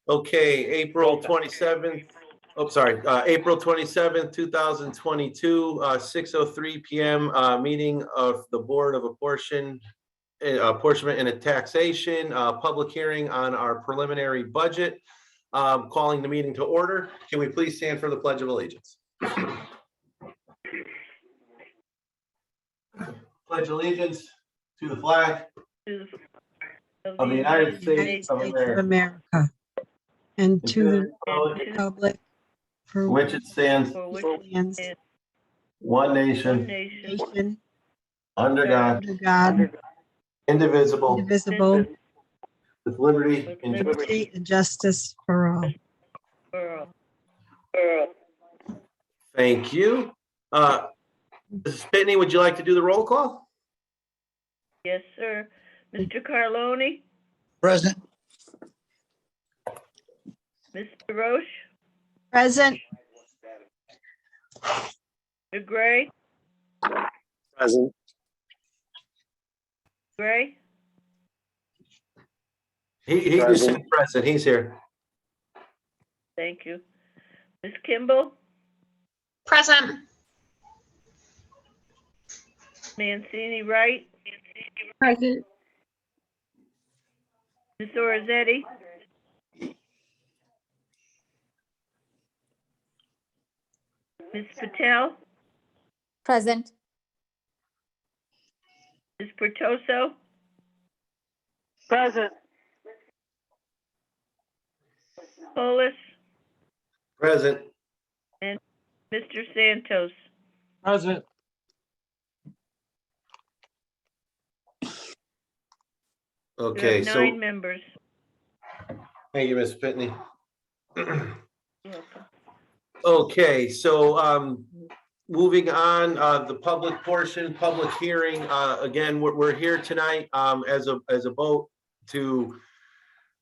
Okay, April 27th. Oh, sorry, April 27th, 2022, 6:03 PM, meeting of the Board of Apportionment and Taxation, public hearing on our preliminary budget. Calling the meeting to order. Can we please stand for the Pledge of Allegiance? Pledge allegiance to the flag of the United States of America and to the republic republic for which it stands, one nation, nation under God, under God, indivisible, indivisible, with liberty and justice. liberty and justice for all. Thank you. Mrs. Pitney, would you like to do the roll call? Yes, sir. Mr. Carloni, Present. Mr. Roche, Present. Mr. Gray, Present. Gray, He just said present. He's here. thank you. Ms. Kimball, Present. Mancini Wright, Present. Ms. Orazzetti, Ms. Patel, Present. Ms. Pertoso, Present. Polis, Present. and Mr. Santos. Present. Okay, We have so 9 members. thank you, Ms. Pitney. Welcome. Okay, so moving on, the public portion, public hearing. Again, we're here tonight as a vote to.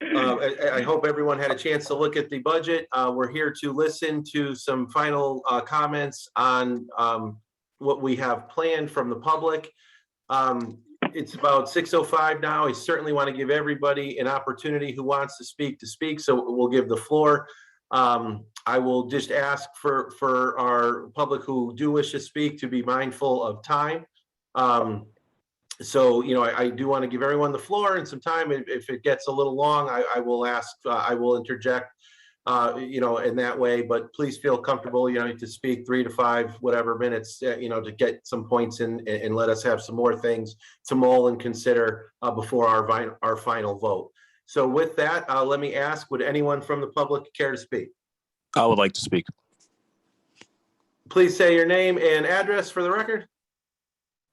I hope everyone had a chance to look at the budget. We're here to listen to some final comments on what we have planned from the public. It's about 6:05 now. I certainly want to give everybody an opportunity who wants to speak, so we'll give the floor. I will just ask for our public who do wish to speak to be mindful of time. So, I do want to give everyone the floor and some time. If it gets a little long, I will ask, I will interject, in that way, but please feel comfortable, to speak 3 to 5, whatever minutes, to get some points in and let us have some more things to mull and consider before our final vote. So with that, let me ask, would anyone from the public care to speak? I would like to speak. Please say your name and address for the record.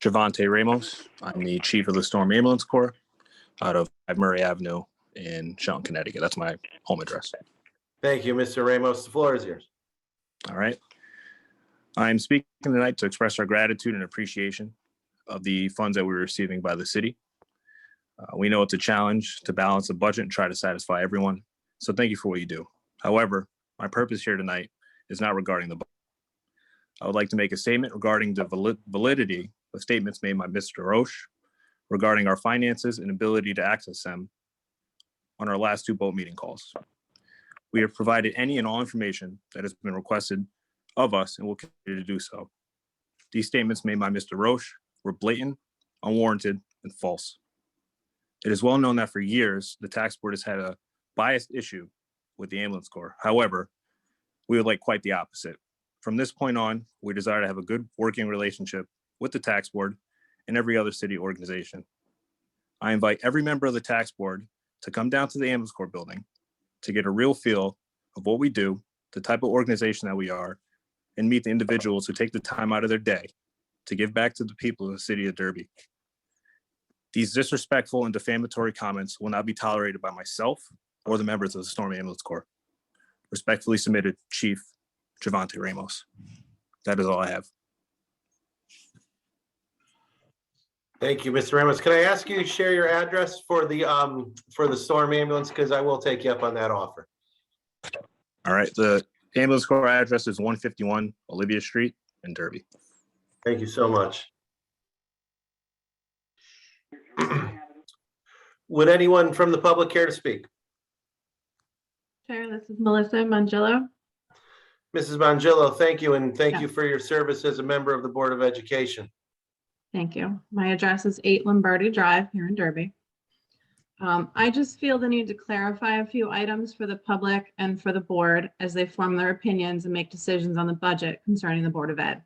Javante Ramos. I'm the chief of the Storm Ambulance Corps out of Murray Avenue in Shelton, Connecticut. That's my home address. Thank you, Mr. Ramos. The floor is yours. All right. I'm speaking tonight to express our gratitude and appreciation of the funds that we're receiving by the city. We know it's a challenge to balance the budget and try to satisfy everyone. So thank you for what you do. However, my purpose here tonight is not regarding the budget. I would like to make a statement regarding the validity of statements made by Mr. Roche regarding our finances and ability to access them on our last 2 boat meeting calls. We have provided any and all information that has been requested of us and will continue to do so. These statements made by Mr. Roche were blatant, unwarranted, and false. It is well known that for years, the tax board has had a biased issue with the ambulance corps. However, we would like quite the opposite. From this point on, we desire to have a good working relationship with the tax board and every other city organization. I invite every member of the tax board to come down to the ambulance corps building to get a real feel of what we do, the type of organization that we are, and meet the individuals who take the time out of their day to give back to the people of the city of Derby. These disrespectful and defamatory comments will not be tolerated by myself or the members of the Storm Ambulance Corps. Respectfully submitted, Chief Javante Ramos. That is all I have. Thank you, Mr. Ramos. Can I ask you to share your address for the storm ambulance? Because I will take you up on that offer. All right. The ambulance corps address is 151 Olivia Street in Derby. Thank you so much. Would anyone from the public care to speak? Chair, this is Melissa Mangillo. Mrs. Mangillo, thank you, and thank you for your service as a member of the Board of Education. Thank you. My address is 8 Lombardi Drive here in Derby. I just feel the need to clarify a few items for the public and for the board as they form their opinions and make decisions on the budget concerning the Board of Ed.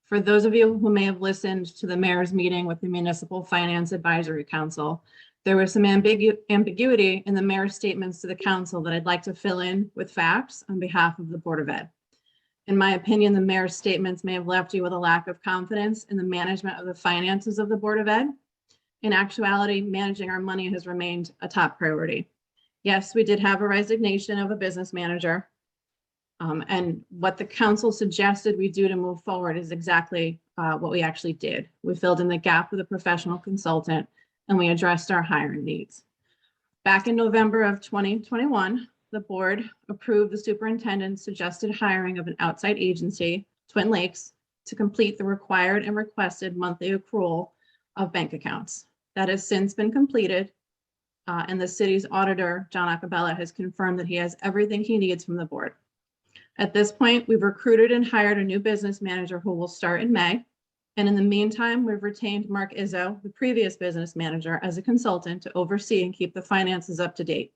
For those of you who may have listened to the mayor's meeting with the Municipal Finance Advisory Council, there was some ambiguity in the mayor's statements to the council that I'd like to fill in with facts on behalf of the Board of Ed. In my opinion, the mayor's statements may have left you with a lack of confidence in the management of the finances of the Board of Ed. In actuality, managing our money has remained a top priority. Yes, we did have a resignation of a business manager. And what the council suggested we do to move forward is exactly what we actually did. We filled in the gap with a professional consultant and we addressed our hiring needs. Back in November of 2021, the board approved the superintendent's suggested hiring of an outside agency, Twin Lakes, to complete the required and requested monthly accrual of bank accounts. That has since been completed, and the city's auditor, John Acabella, has confirmed that he has everything he needs from the board. At this point, we've recruited and hired a new business manager who will start in May. And in the meantime, we've retained Mark Izzo, the previous business manager, as a consultant to oversee and keep the finances up to date.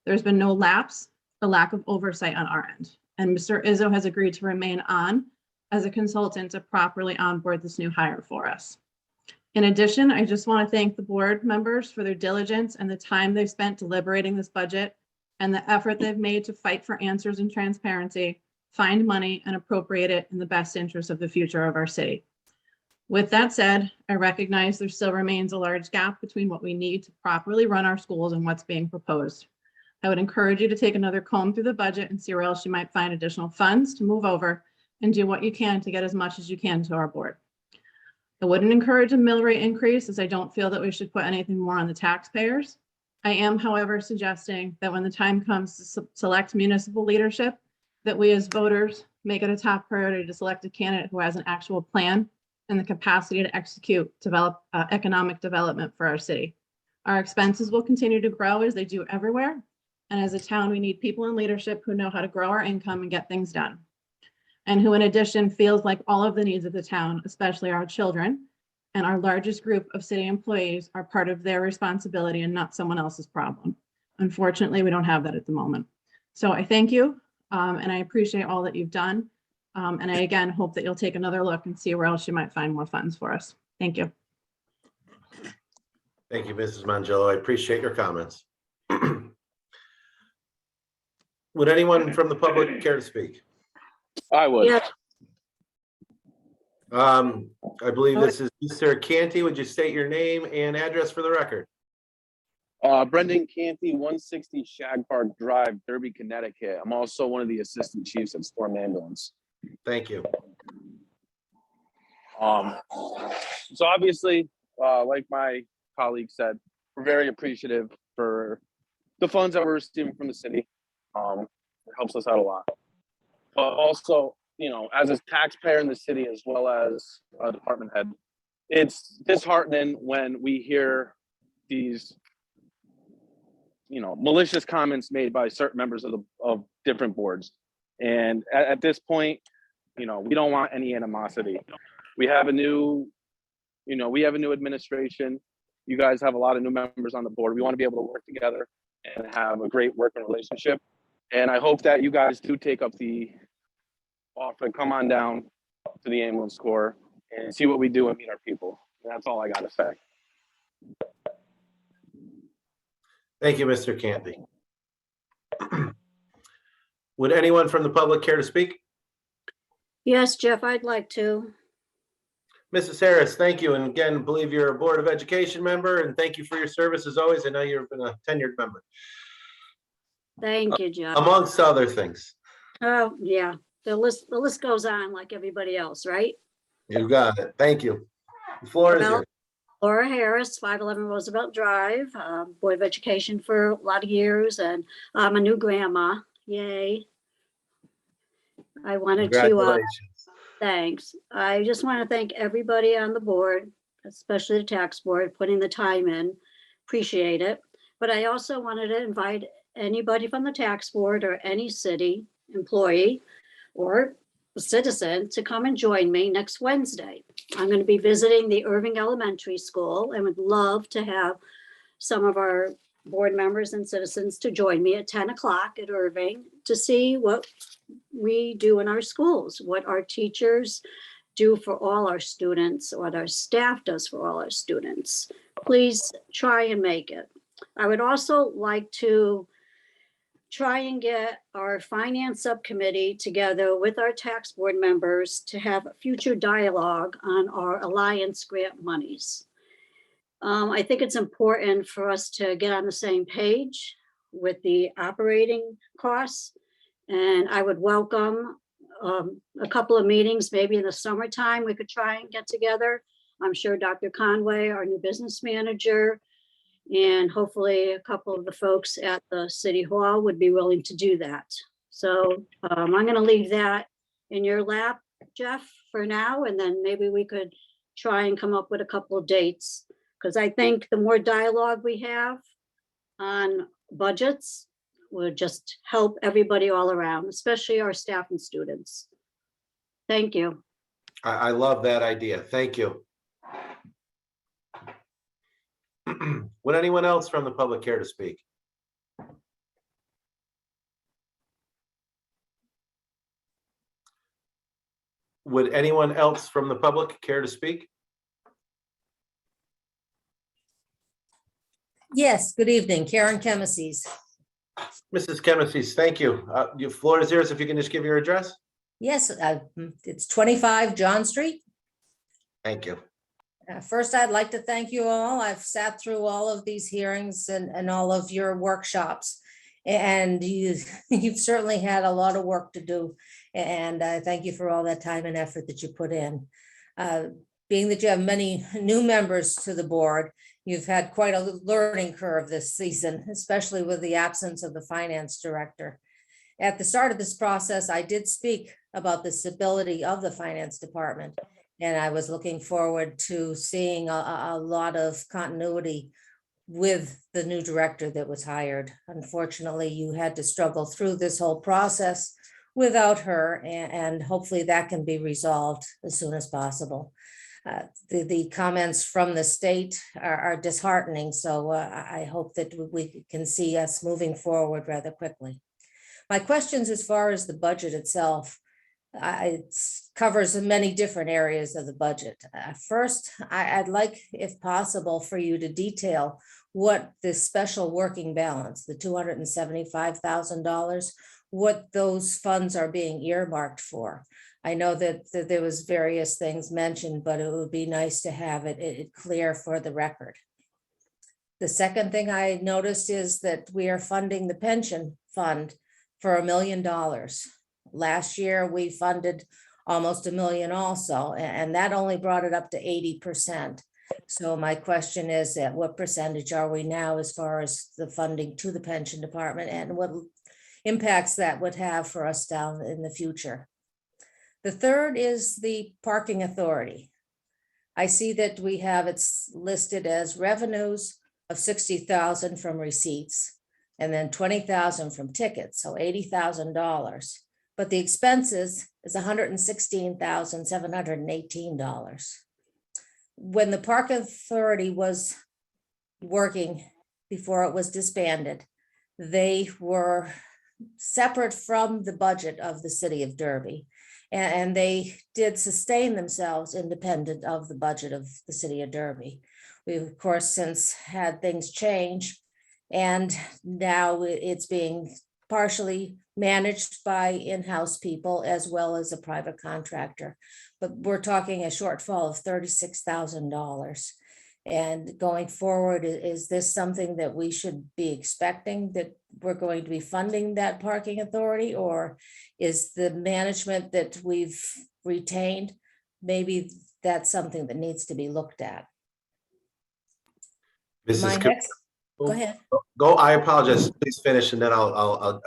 There's been no lapse or lack of oversight on our end. And Mr. Izzo has agreed to remain on as a consultant to properly onboard this new hire for us. In addition, I just want to thank the board members for their diligence and the time they've spent deliberating this budget and the effort they've made to fight for answers and transparency, find money, and appropriate it in the best interest of the future of our city. With that said, I recognize there still remains a large gap between what we need to properly run our schools and what's being proposed. I would encourage you to take another comb through the budget and see where else you might find additional funds to move over and do what you can to get as much as you can to our board. I wouldn't encourage a mill rate increase, as I don't feel that we should put anything more on the taxpayers. I am, however, suggesting that when the time comes to select municipal leadership, that we as voters make it a top priority to select a candidate who has an actual plan and the capacity to execute economic development for our city. Our expenses will continue to grow as they do everywhere. And as a town, we need people in leadership who know how to grow our income and get things done. And who in addition feels like all of the needs of the town, especially our children and our largest group of city employees, are part of their responsibility and not someone else's problem. Unfortunately, we don't have that at the moment. So I thank you and I appreciate all that you've done. And I again hope that you'll take another look and see where else you might find more funds for us. Thank you. Thank you, Mrs. Mangillo. I appreciate your comments. Would anyone from the public care to speak? I would. Yeah. I believe this is Mr. Canty. Would you state your name and address for the record? Brendan Canty, 160 Shag Park Drive, Derby, Connecticut. I'm also one of the assistant chiefs at Storm Ambulance. Thank you. So obviously, like my colleague said, we're very appreciative for the funds that we're receiving from the city. It helps us out a lot. But also, you know, as a taxpayer in the city as well as a department head, it's disheartening when we hear these, you know, malicious comments made by certain members of different boards. And at this point, you know, we don't want any animosity. We have a new administration. You guys have a lot of new members on the board. We want to be able to work together and have a great working relationship. And I hope that you guys do take up the offer and come on down to the ambulance corps and see what we do and meet our people. And that's all I got to say. Thank you, Mr. Canty. Would anyone from the public care to speak? Yes, Jeff, I'd like to. Mrs. Harris, thank you. And again, believe you're a Board of Education member, and thank you for your service as always. I know you've been a tenured member, Thank you, Jeff. amongst other things. Oh, yeah. The list goes on like everybody else, right? You got it. Thank you. The floor is Well, yours. Laura Harris, 511 Roosevelt Drive, Board of Education for a lot of years, and I'm a new grandma. Yay. I wanted to, Congratulations. thanks. I just want to thank everybody on the board, especially the tax board, putting the time in. Appreciate it. But I also wanted to invite anybody from the tax board or any city employee or citizen to come and join me next Wednesday. I'm going to be visiting the Irving Elementary School and would love to have some of our board members and citizens to join me at 10 o'clock at Irving to see what we do in our schools, what our teachers do for all our students, what our staff does for all our students. Please try and make it. I would also like to try and get our finance subcommittee together with our tax board members to have a future dialogue on our Alliance grant monies. I think it's important for us to get on the same page with the operating costs. And I would welcome a couple of meetings, maybe in the summertime, we could try and get together. I'm sure Dr. Conway, our new business manager, and hopefully a couple of the folks at the city hall would be willing to do that. So I'm going to leave that in your lap, Jeff, for now, and then maybe we could try and come up with a couple of dates. Because I think the more dialogue we have on budgets will just help everybody all around, especially our staff and students. Thank you. I love that idea. Thank you. Would anyone else from the public care to speak? Would anyone else from the public care to speak? Yes, good evening, Karen Chemises. Mrs. Chemises, thank you. Your floor is yours if you can just give your address. Yes, it's 25 John Street. Thank you. First, I'd like to thank you all. I've sat through all of these hearings and all of your workshops. And you've certainly had a lot of work to do. And I thank you for all that time and effort that you put in. Being that you have many new members to the board, you've had quite a learning curve this season, especially with the absence of the finance director. At the start of this process, I did speak about the stability of the finance department, and I was looking forward to seeing a lot of continuity with the new director that was hired. Unfortunately, you had to struggle through this whole process without her, and hopefully that can be resolved as soon as possible. The comments from the state are disheartening, so I hope that we can see us moving forward rather quickly. My questions as far as the budget itself, it covers many different areas of the budget. First, I'd like, if possible, for you to detail what this special working balance, the $275,000, what those funds are being earmarked for. I know that there was various things mentioned, but it would be nice to have it clear for the record. The second thing I noticed is that we are funding the pension fund for $1 million. Last year, we funded almost $1 million also, and that only brought it up to 80%. So my question is, at what percentage are we now as far as the funding to the pension department, and what impacts that would have for us down in the future? The third is the parking authority. I see that we have it's listed as revenues of $60,000 from receipts, and then $20,000 from tickets, so $80,000. But the expenses is $116,718. When the park authority was working before it was disbanded, they were separate from the budget of the city of Derby. And they did sustain themselves independent of the budget of the city of Derby. We've, of course, since had things change, and now it's being partially managed by in-house people as well as a private contractor. But we're talking a shortfall of $36,000. And going forward, is this something that we should be expecting, that we're going to be funding that parking authority, or is the management that we've retained, maybe that's something that needs to be looked at? Mrs. Go ahead. Go, I apologize. Please finish, and then I'll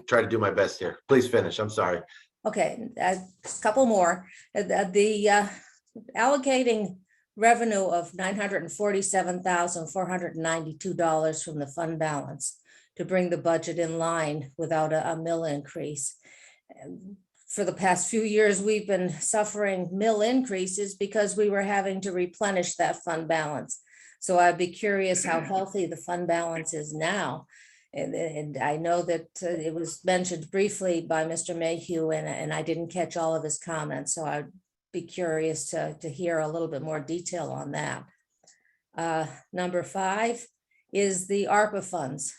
try to do my best here. Please finish. I'm sorry. Okay, a couple more. The allocating revenue of $947,492 from the fund balance to bring the budget in line without a mill increase. For the past few years, we've been suffering mill increases because we were having to replenish that fund balance. So I'd be curious how healthy the fund balance is now. And I know that it was mentioned briefly by Mr. Mayhew, and I didn't catch all of his comments. So I'd be curious to hear a little bit more detail on that. Number 5 is the ARPA funds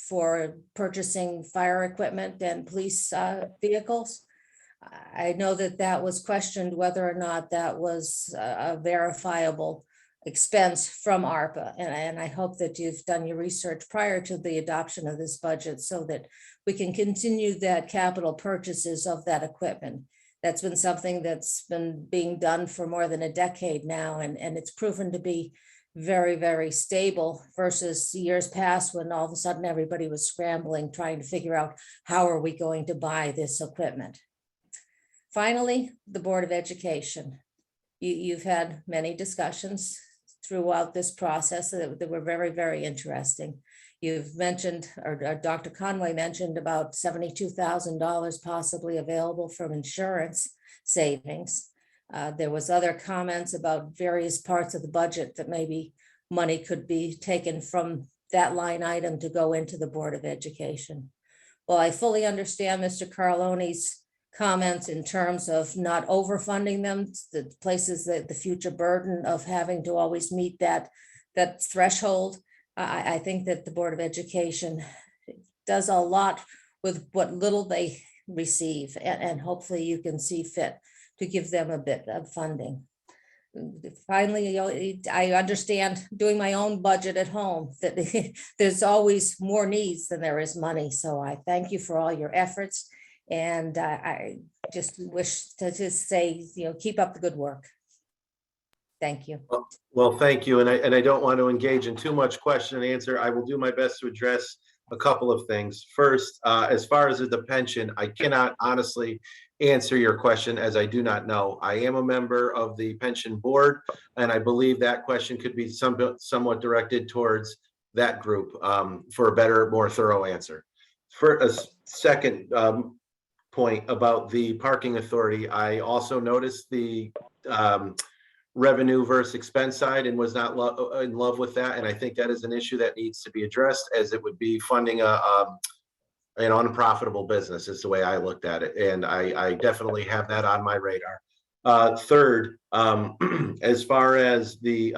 for purchasing fire equipment and police vehicles. I know that that was questioned whether or not that was a verifiable expense from ARPA. And I hope that you've done your research prior to the adoption of this budget so that we can continue that capital purchases of that equipment. That's been something that's been being done for more than a decade now, and it's proven to be very, very stable versus years past when all of a sudden everybody was scrambling, trying to figure out how are we going to buy this equipment. Finally, the Board of Education. You've had many discussions throughout this process that were very, very interesting. You've mentioned, or Dr. Conway mentioned about $72,000 possibly available from insurance savings. There was other comments about various parts of the budget that maybe money could be taken from that line item to go into the Board of Education. Well, I fully understand Mr. Carlone's comments in terms of not overfunding them, the places that the future burden of having to always meet that threshold. I think that the Board of Education does a lot with what little they receive, and hopefully you can see fit to give them a bit of funding. Finally, I understand doing my own budget at home that there's always more needs than there is money. So I thank you for all your efforts. And I just wish to just say, keep up the good work. Thank you. Well, thank you. And I don't want to engage in too much question and answer. I will do my best to address a couple of things. First, as far as the pension, I cannot honestly answer your question as I do not know. I am a member of the pension board, and I believe that question could be somewhat directed towards that group for a better, more thorough answer. For a second point about the parking authority, I also noticed the revenue versus expense side and was not in love with that. And I think that is an issue that needs to be addressed, as it would be funding an unprofitable business is the way I looked at it. And I definitely have that on my radar. Third, as far as the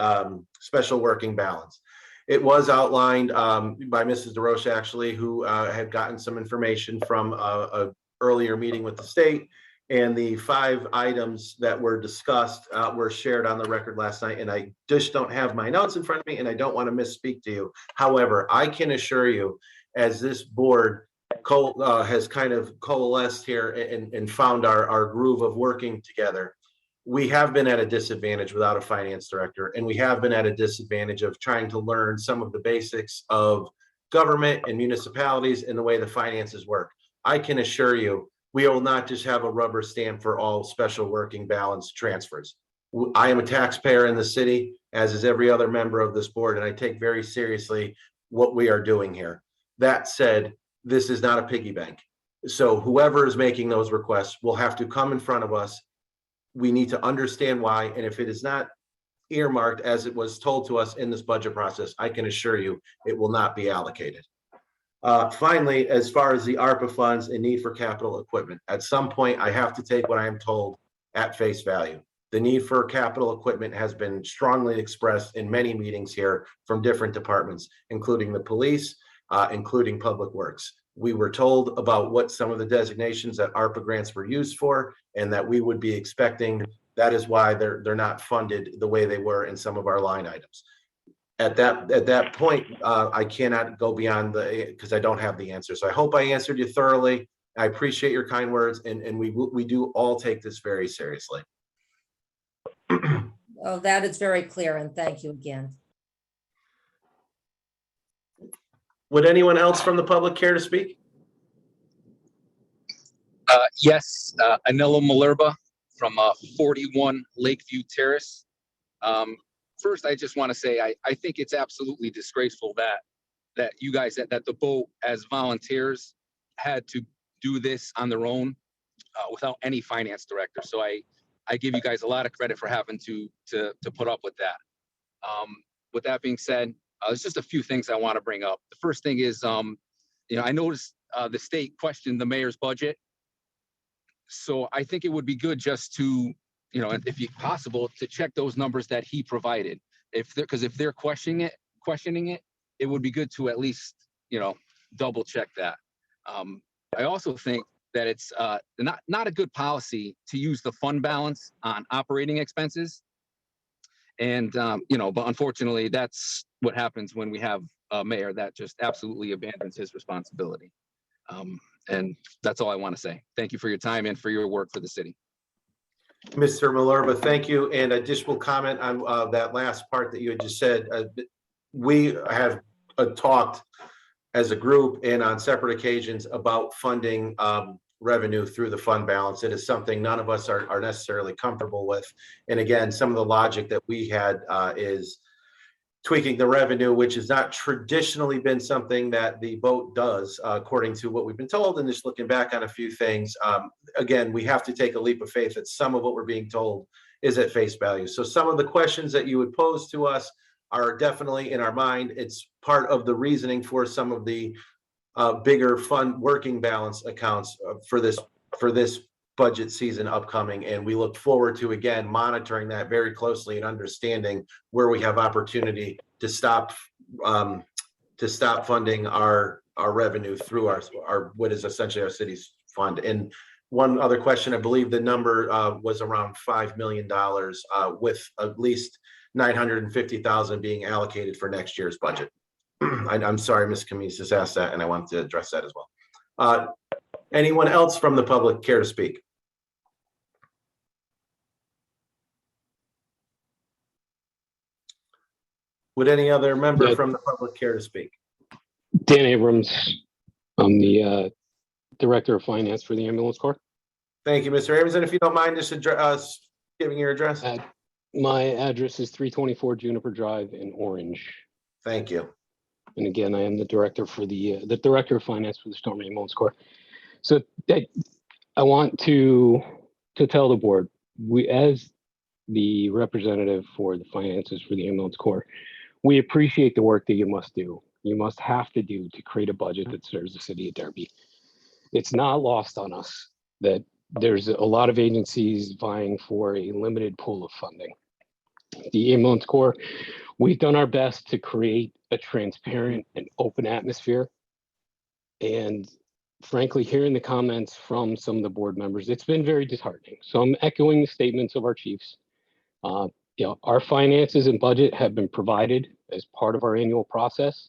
special working balance, it was outlined by Mrs. DeRoche, actually, who had gotten some information from a earlier meeting with the state, and the 5 items that were discussed were shared on the record last night. And I just don't have my notes in front of me, and I don't want to misspeak to you. However, I can assure you, as this board has kind of coalesced here and found our groove of working together, we have been at a disadvantage without a finance director, and we have been at a disadvantage of trying to learn some of the basics of government and municipalities and the way the finances work. I can assure you, we will not just have a rubber stamp for all special working balance transfers. I am a taxpayer in the city, as is every other member of this board, and I take very seriously what we are doing here. That said, this is not a piggy bank. So whoever is making those requests will have to come in front of us. We need to understand why, and if it is not earmarked as it was told to us in this budget process, I can assure you it will not be allocated. Finally, as far as the ARPA funds and need for capital equipment, at some point I have to take what I am told at face value. The need for capital equipment has been strongly expressed in many meetings here from different departments, including the police, including Public Works. We were told about what some of the designations that ARPA grants were used for, and that we would be expecting. That is why they're not funded the way they were in some of our line items. At that point, I cannot go beyond because I don't have the answer. So I hope I answered you thoroughly. I appreciate your kind words, and we do all take this very seriously. Oh, that is very clear, and thank you again. Would anyone else from the public care to speak? Yes, Anelo Malerba from 41 Lakeview Terrace. first, I just want to say, I think it's absolutely disgraceful that you guys, that the boat as volunteers had to do this on their own without any finance director. So I give you guys a lot of credit for having to put up with that. With that being said, there's just a few things I want to bring up. The first thing is, I noticed the state questioned the mayor's budget. So I think it would be good just to, if possible, to check those numbers that he provided. Because if they're questioning it, it would be good to at least, double check that. I also think that it's not a good policy to use the fund balance on operating expenses. And, but unfortunately, that's what happens when we have a mayor that just absolutely abandons his responsibility. And that's all I want to say. Thank you for your time and for your work for the city. Mr. Malerba, thank you. And I just will comment on that last part that you had just said. We have talked as a group and on separate occasions about funding revenue through the fund balance. It is something none of us are necessarily comfortable with. And again, some of the logic that we had is tweaking the revenue, which has not traditionally been something that the boat does, according to what we've been told. And just looking back on a few things, again, we have to take a leap of faith that some of what we're being told is at face value. So some of the questions that you would pose to us are definitely in our mind. It's part of the reasoning for some of the bigger fund working balance accounts for this budget season upcoming. And we look forward to, again, monitoring that very closely and understanding where we have opportunity to stop funding our revenue through our what is essentially our city's fund. And one other question, I believe the number was around $5 million with at least $950,000 being allocated for next year's budget. I'm sorry, Ms. Camise has asked that, and I wanted to address that as well. Anyone else from the public care to speak? Would any other member from the public care to speak? Dan Abrams, I'm the Director of Finance for the Ambulance Corps. Thank you, Mr. Abrams. And if you don't mind just giving your address. My address is 324 Juniper Drive in Orange. Thank you. And again, I am the Director for the Director of Finance for the Storm Ambulance Corps. So I want to tell the board, we, as the representative for the finances for the Ambulance Corps, we appreciate the work that you must do. You must have to do to create a budget that serves the city of Derby. It's not lost on us that there's a lot of agencies vying for a limited pool of funding. The Ambulance Corps, we've done our best to create a transparent and open atmosphere. And frankly, hearing the comments from some of the board members, it's been very disheartening. So I'm echoing the statements of our chiefs. Our finances and budget have been provided as part of our annual process.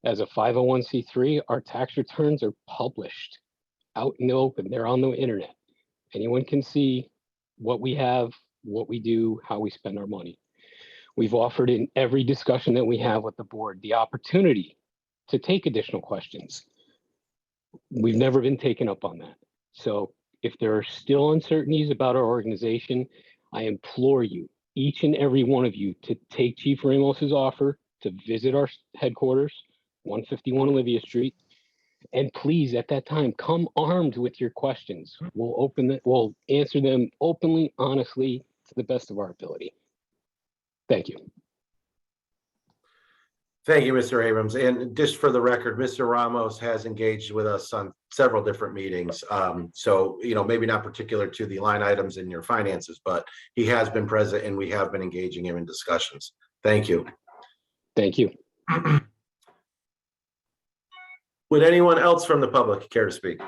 As a 501c3, our tax returns are published out in the open. They're on the internet. Anyone can see what we have, what we do, how we spend our money. We've offered in every discussion that we have with the board the opportunity to take additional questions. We've never been taken up on that. So if there are still uncertainties about our organization, I implore you, each and every one of you, to take Chief Ramos's offer to visit our headquarters, 151 Olivia Street, and please, at that time, come armed with your questions. We'll answer them openly, honestly, to the best of our ability. Thank you. Thank you, Mr. Abrams. And just for the record, Mr. Ramos has engaged with us on several different meetings. So, maybe not particular to the line items in your finances, but he has been present and we have been engaging him in discussions. Thank you. Thank you. Would anyone else from the public care to speak?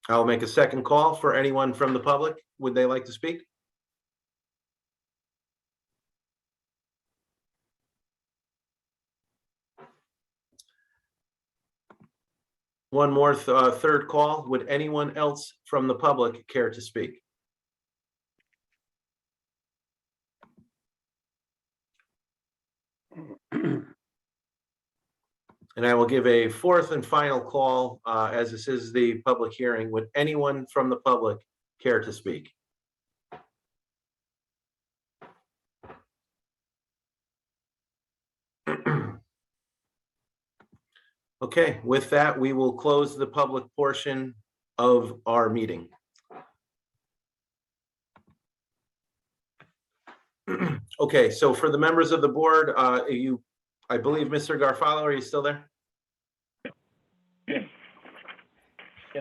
I'll make a second call for anyone from the public. Would they like to speak? One more third call. Would anyone else from the public care to speak? And I will give a fourth and final call, as this is the public hearing. Would anyone from the public care to speak? Okay, with that, we will close the public portion of our meeting. Okay, so for the members of the board, I believe Mr. Garfalo, are you still there? Yes,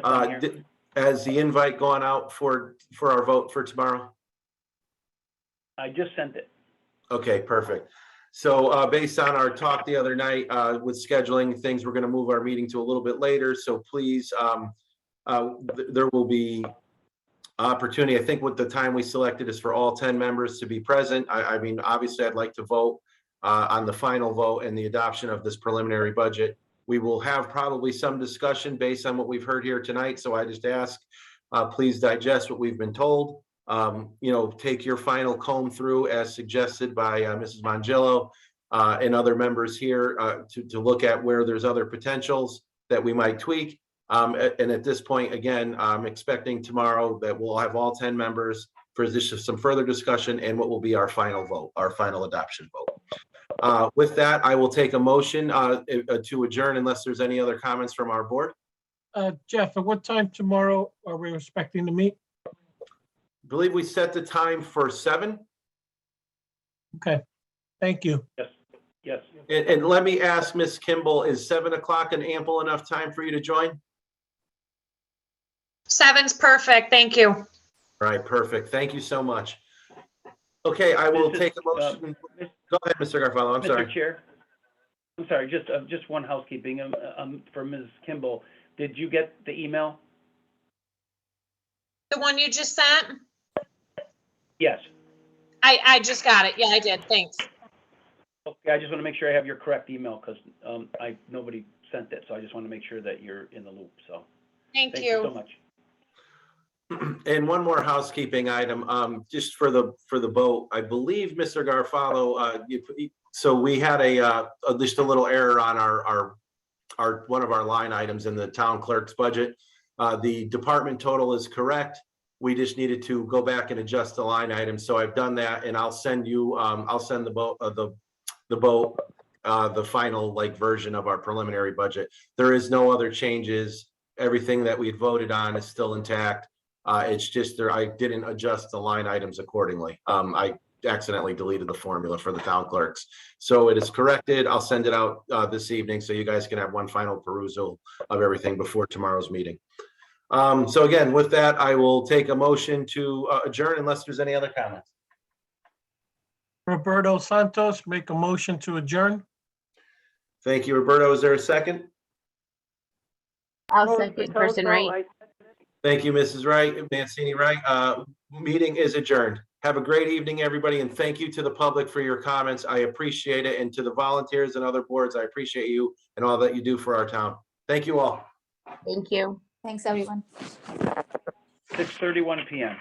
I'm here. Has the invite gone out for our vote for tomorrow? I just sent it. Okay, perfect. So based on our talk the other night with scheduling things, we're going to move our meeting to a little bit later. So please, there will be opportunity. I think what the time we selected is for all 10 members to be present. I mean, obviously, I'd like to vote on the final vote and the adoption of this preliminary budget. We will have probably some discussion based on what we've heard here tonight. So I just ask, please digest what we've been told. Take your final comb through as suggested by Mrs. Mongillo and other members here to look at where there's other potentials that we might tweak. And at this point, again, I'm expecting tomorrow that we'll have all 10 members for some further discussion and what will be our final vote, our final adoption vote. With that, I will take a motion to adjourn unless there's any other comments from our board. Jeff, at what time tomorrow are we expecting to meet? I believe we set the time for 7. Okay, thank you. Yes. And let me ask Ms. Kimball, is 7 o'clock an ample enough time for you to join? 7's perfect. Thank you. All right, perfect. Thank you so much. Okay, I will take a motion. Go ahead, Mr. Garfalo. I'm sorry. Mr. Chair, I'm sorry, just one housekeeping for Ms. Kimball. Did you get the email? The one you just sent? Yes. I just got it. Yeah, I did. Thanks. Okay, I just want to make sure I have your correct email because nobody sent it, so I just want to make sure that you're in the loop. So Thank thank you so much. And one more housekeeping item, just for the vote. I believe, Mr. Garfalo, so we had just a little error on our one of our line items in the town clerk's budget. The department total is correct. We just needed to go back and adjust the line item. So I've done that, and I'll send you. I'll send the final version of our preliminary budget. There is no other changes. Everything that we had voted on is still intact. It's just I didn't adjust the line items accordingly. I accidentally deleted the formula for the town clerks. So it is corrected. I'll send it out this evening so you guys can have one final perusal of everything before tomorrow's meeting. So again, with that, I will take a motion to adjourn unless there's any other comments. Roberto Santos, make a motion to adjourn. Thank you, Roberto. Is there a second? I'll second, person Wright. Thank you, Mrs. Wright, Mancini Wright. Meeting is adjourned. Have a great evening, everybody, and thank you to the public for your comments. I appreciate it. And to the volunteers and other boards, I appreciate you and all that you do for our town. Thank you all. Thank you. Thanks, everyone. 6:31 p.m.